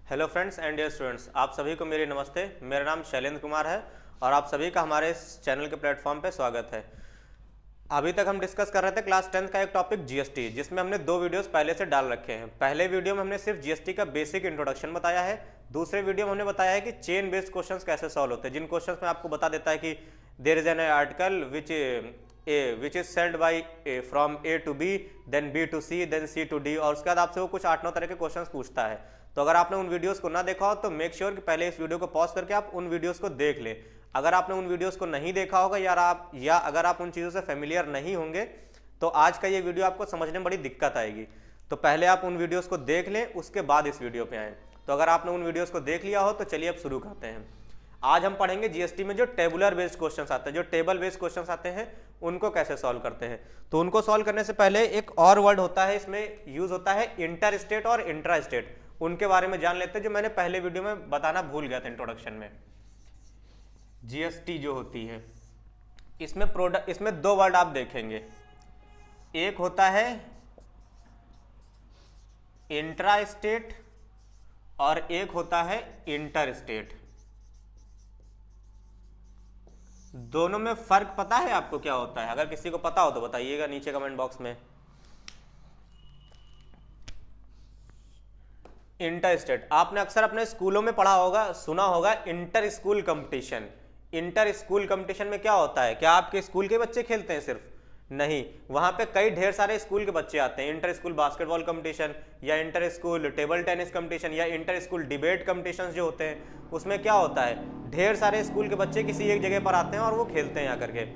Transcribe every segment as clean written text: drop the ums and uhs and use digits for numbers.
Hello friends and dear students, आप सभी को मेरी नमस्ते। मेरा नाम शैलेंद्र कुमार है और आप सभी का हमारे इस चैनल के प्लेटफॉर्म पे स्वागत है। अभी तक हम डिस्कस कर रहे थे क्लास 10th का एक टॉपिक जीएसटी, जिसमें हमने 2 वीडियोस पहले से डाल रखे हैं। पहले वीडियो में हमने सिर्फ जीएसटी का बेसिक इंट्रोडक्शन बताया है। दूसरे वीडियो में हमने बताया है कि चेन बेस्ड क्वेश्चंस कैसे सॉल्व होते हैं, जिन क्वेश्चंस में आपको बता देता है कि there is an article which is sold by from A to B, then B to C, then C to D, और उसके बाद आपसे वो कुछ 8-9 तरह के क्वेश्चन पूछता है। तो अगर आपने उन वीडियोस को ना देखा हो तो मेक श्योर कि पहले इस वीडियो को पॉज करके आप उन वीडियोस को देख लें। अगर आपने उन वीडियोस को नहीं देखा होगा या अगर आप उन चीज़ों से फेमिलियर नहीं होंगे तो आज का ये वीडियो आपको समझने में बड़ी दिक्कत आएगी। तो पहले आप उन वीडियोस को देख लें, उसके बाद इस वीडियो पे आएँ। तो अगर आपने उन वीडियोस को देख लिया हो तो चलिए अब शुरू करते हैं। आज हम पढ़ेंगे जीएसटी में जो टेबुलर बेस्ड क्वेश्चंस आते हैं, जो टेबल बेस्ड क्वेश्चंस आते हैं, उनको कैसे सॉल्व करते हैं। तो उनको सॉल्व करने से पहले एक और वर्ड होता है, इसमें यूज होता है इंटर स्टेट और इंट्रा स्टेट। उनके बारे में जान लेते हैं, जो मैंने पहले वीडियो में बताना भूल गया था इंट्रोडक्शन में। जीएसटी जो होती है, इसमें 2 वर्ड आप देखेंगे। एक होता है इंट्रा स्टेट और एक होता है इंटर स्टेट। दोनों में फर्क पता है आपको क्या होता है? अगर किसी को पता हो तो बताइएगा नीचे कमेंट बॉक्स में। इंटर स्टेट आपने अक्सर अपने स्कूलों में पढ़ा होगा, सुना होगा inter school competition. Inter school competition में क्या होता है? क्या आपके स्कूल के बच्चे खेलते हैं सिर्फ? नहीं, वहां पे कई ढेर सारे स्कूल के बच्चे आते हैं। इंटर स्कूल बास्केटबॉल कंपटीशन या inter school table tennis competition या इंटर स्कूल डिबेट कंपटीशन जो होते हैं, उसमें क्या होता है, ढेर सारे स्कूल के बच्चे किसी एक जगह पर आते हैं और वो खेलते हैं आकर के।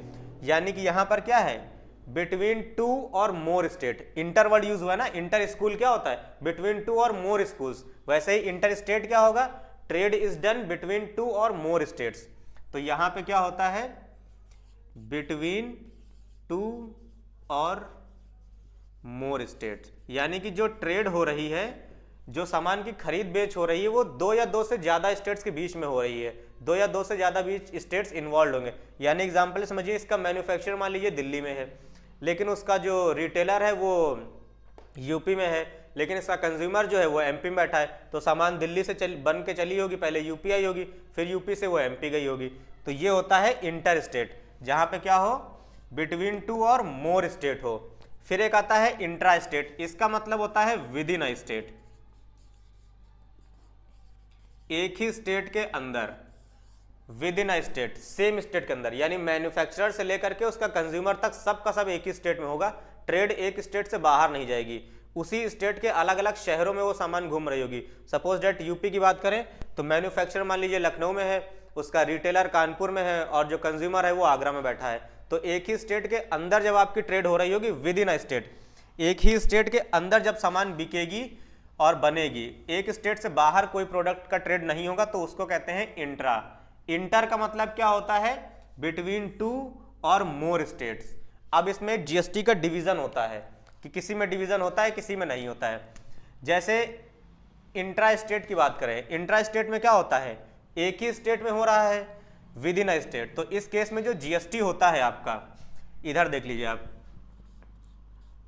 यानी कि यहाँ पर क्या है, बिटवीन 2 और more state. Inter word use हुआ ना, इंटर स्कूल क्या होता है, बिटवीन 2 और मोर स्कूल्स। वैसे ही इंटर स्टेट क्या होगा, ट्रेड इज डन बिटवीन 2 और मोर स्टेट्स। तो यहाँ पे क्या होता है, बिटवीन 2 और मोर स्टेट्स। यानी कि जो ट्रेड हो रही है, जो सामान की खरीद बेच हो रही है, वो 2 या 2 से ज्यादा स्टेट्स के बीच में हो रही है। 2 या 2 से ज्यादा बीच स्टेट्स इन्वॉल्व होंगे। यानी एग्जांपल समझिए, इसका मैन्युफैक्चरर मान लीजिए दिल्ली में है, लेकिन उसका जो रिटेलर है वो यूपी में है, लेकिन इसका कंज्यूमर जो है वो एमपी में बैठा है। तो सामान दिल्ली से बन के चली होगी, पहले यूपी आई होगी, फिर यूपी से वो एमपी गई होगी। तो ये होता है इंटर स्टेट, जहां पे क्या हो, बिटवीन 2 और मोर स्टेट हो। फिर एक आता है इंट्रा स्टेट, इसका मतलब होता है विद इन अ स्टेट, एक ही स्टेट के अंदर, with in a state, same state के अंदर। यानी मैन्युफैक्चरर से लेकर के उसका कंज्यूमर तक सब का सब एक ही स्टेट में होगा। ट्रेड एक स्टेट से बाहर नहीं जाएगी, उसी स्टेट के अलग अलग शहरों में वो सामान घूम रही होगी। सपोज डेट यूपी की बात करें तो मैन्युफैक्चरर मान लीजिए लखनऊ में है, उसका रिटेलर कानपुर में है और जो कंज्यूमर है वो आगरा में बैठा है। तो एक ही स्टेट के अंदर जब आपकी ट्रेड हो रही होगी, विद इन अ स्टेट, एक ही स्टेट के अंदर जब सामान बिकेगी और बनेगी, एक स्टेट से बाहर कोई प्रोडक्ट का ट्रेड नहीं होगा, तो उसको कहते हैं इंट्रा। इंटर का मतलब क्या होता है, बिटवीन 2 और मोर स्टेट्स। अब इसमें जीएसटी का डिवीजन होता है कि किसी में डिवीजन होता है, किसी में नहीं होता है। जैसे इंट्रा स्टेट की बात करें, इंट्रा स्टेट में क्या होता है, एक ही स्टेट में हो रहा है, विद इन अ स्टेट। तो इस केस में जो जीएसटी होता है आपका, इधर देख लीजिए आप,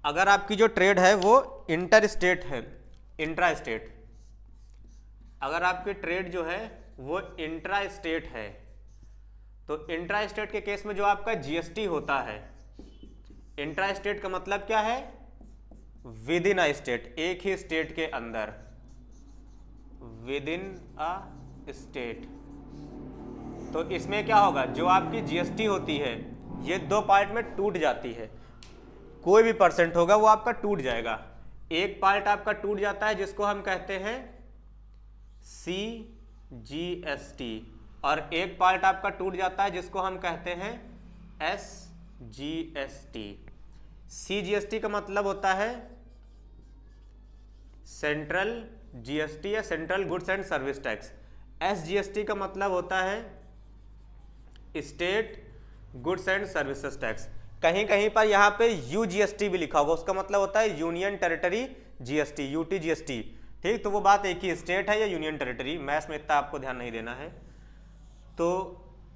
अगर आपकी जो ट्रेड है वो इंटर स्टेट है, इंट्रा स्टेट, अगर आपकी ट्रेड जो है वो इंट्रा स्टेट है, तो इंट्रा स्टेट के केस में जो आपका जीएसटी होता है, इंट्रा स्टेट का मतलब क्या है, विद इन अ स्टेट, एक ही स्टेट के अंदर, विद इन अ स्टेट। तो इसमें क्या होगा, जो आपकी जीएसटी होती है ये 2 पार्ट में टूट जाती है। कोई भी परसेंट होगा वो आपका टूट जाएगा। एक पार्ट आपका टूट जाता है जिसको हम कहते हैं CGST, और एक पार्ट आपका टूट जाता है जिसको हम कहते हैं SGST। CGST का मतलब होता है सेंट्रल जीएसटी या central goods and service tax. SGST का मतलब होता है state goods and services tax. कहीं कहीं पर यहाँ पे UGST भी लिखा होगा, उसका मतलब होता है यूनियन टेरिटरी जीएसटी, UTGST। ठीक, तो वो बात एक ही, स्टेट है या यूनियन टेरिटरी, मैथ्स में इतना आपको ध्यान नहीं देना है। तो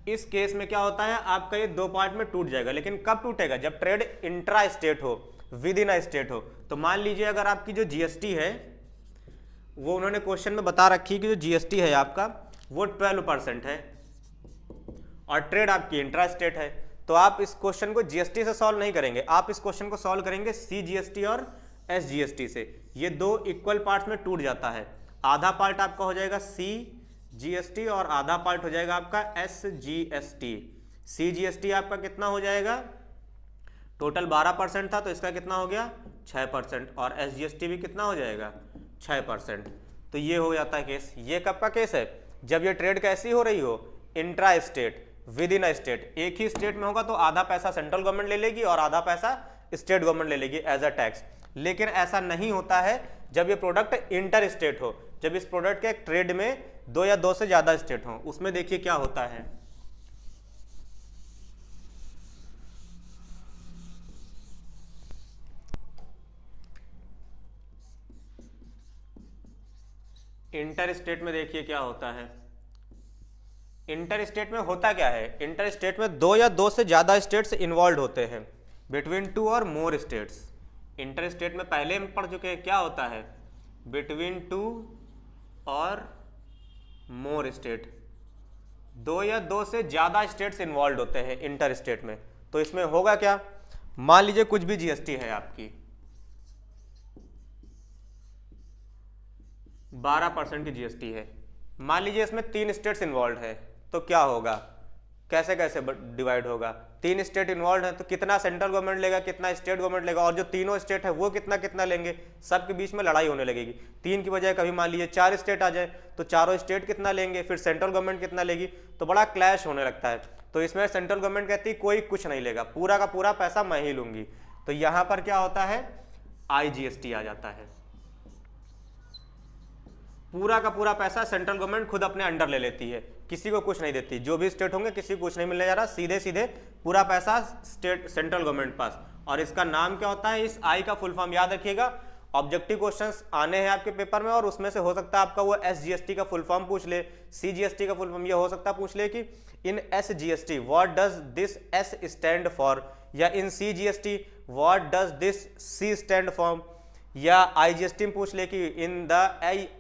इस केस में क्या होता है, आपका ये 2 पार्ट में टूट जाएगा। लेकिन कब टूटेगा, जब ट्रेड इंट्रा स्टेट हो, विद इन अ स्टेट हो। तो मान लीजिए अगर आपकी जो जीएसटी है वो उन्होंने क्वेश्चन में बता रखी कि जो जीएसटी है आपका वो 12% है और ट्रेड आपकी इंट्रा स्टेट है। तो आप इस क्वेश्चन को जीएसटी से सॉल्व नहीं करेंगे, आप इस क्वेश्चन को सॉल्व करेंगे सीजीएसटी और एसजीएसटी से। ये दो इक्वल पार्ट्स में टूट जाता है, आधा पार्ट आपका हो जाएगा सीजीएसटी और आधा पार्ट हो जाएगा आपका एसजीएसटी। सीजीएसटी आपका कितना हो जाएगा, टोटल 12% था तो इसका कितना हो गया 6%, और एसजीएसटी भी कितना हो जाएगा 6%। तो ये हो जाता है केस। ये कब का केस है, जब ये ट्रेड कैसी हो रही हो, intra state with in a state. एक ही स्टेट में होगा तो आधा पैसा सेंट्रल गवर्नमेंट ले लेगी और आधा पैसा स्टेट गवर्नमेंट ले लेगी एज अ टैक्स। लेकिन ऐसा नहीं होता है जब ये प्रोडक्ट इंटर स्टेट हो, जब इस प्रोडक्ट के ट्रेड में दो या दो से ज्यादा स्टेट हो। उसमें देखिए क्या होता है, इंटर स्टेट में देखिए क्या होता है। इंटर स्टेट में होता क्या है, इंटर स्टेट में दो या दो से ज्यादा स्टेट्स इन्वॉल्व होते हैं, बिटवीन टू और मोर स्टेट्स। इंटर स्टेट में पहले हम पढ़ चुके हैं, क्या होता है बिटवीन टू और मोर स्टेट, दो या दो से ज्यादा स्टेट्स इन्वॉल्व होते हैं इंटर स्टेट में। तो इसमें होगा क्या, मान लीजिए कुछ भी जीएसटी है आपकी 12% की जीएसटी है, मान लीजिए इसमें 3 स्टेट्स इन्वॉल्व है, तो क्या होगा, कैसे कैसे डिवाइड होगा। 3 स्टेट इन्वॉल्व है तो कितना सेंट्रल गवर्नमेंट लेगा, कितना स्टेट गवर्नमेंट लेगा, और जो तीनों स्टेट है वो कितना कितना लेंगे, सबके बीच में लड़ाई होने लगेगी। 3 की बजाय कभी मान लीजिए 4 स्टेट आ जाए तो चारों स्टेट कितना लेंगे, फिर सेंट्रल गवर्नमेंट कितना लेगी, तो बड़ा क्लैश होने लगता है। तो इसमें सेंट्रल गवर्नमेंट कहती है कोई कुछ नहीं लेगा, पूरा का पूरा पैसा मैं ही लूंगी। तो यहां पर क्या होता है, आईजीएसटी आ जाता है, पूरा का पूरा पैसा सेंट्रल गवर्नमेंट खुद अपने अंडर ले लेती है, किसी को कुछ नहीं देती। जो भी स्टेट होंगे किसी को कुछ नहीं मिलने जा रहा, सीधे सीधे पूरा पैसा स्टेट सेंट्रल गवर्नमेंट पास। और इसका नाम क्या होता है, इस आई का फुल फॉर्म याद रखिएगा, ऑब्जेक्टिव क्वेश्चंस आने हैं आपके पेपर में और उसमें से हो सकता है आपका वो एसजीएसटी का फुल फॉर्म पूछ ले, सीजीएसटी का फुल फॉर्म ये हो सकता है पूछ ले कि in SGST what does this S stand for, या in CGST what does this C stand for, या आईजीएसटी में पूछ ले कि in the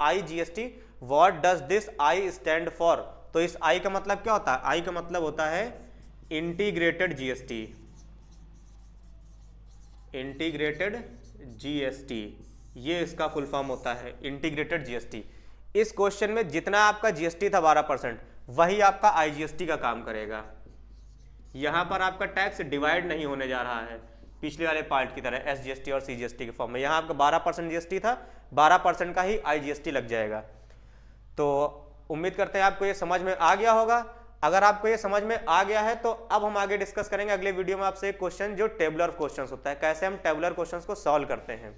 IGST what does this I stand for. तो इस आई का मतलब क्या होता है, आई का मतलब होता है इंटीग्रेटेड जीएसटी, इंटीग्रेटेड जीएसटी, ये इसका फुल फॉर्म होता है इंटीग्रेटेड जीएसटी। इस क्वेश्चन में जितना आपका जीएसटी था 12%, वही आपका आईजीएसटी का काम करेगा। यहां पर आपका टैक्स डिवाइड नहीं होने जा रहा है पिछले वाले पार्ट की तरह एसजीएसटी और सीजीएसटी के फॉर्म में। यहां आपका 12% जीएसटी था, 12% का ही आईजीएसटी लग जाएगा। तो उम्मीद करते हैं आपको ये समझ में आ गया होगा। अगर आपको ये समझ में आ गया है तो अब हम आगे डिस्कस करेंगे अगले वीडियो में आपसे एक क्वेश्चन जो टेबुलर क्वेश्चंस होता है, कैसे हम टेबुलर क्वेश्चंस को सॉल्व करते हैं।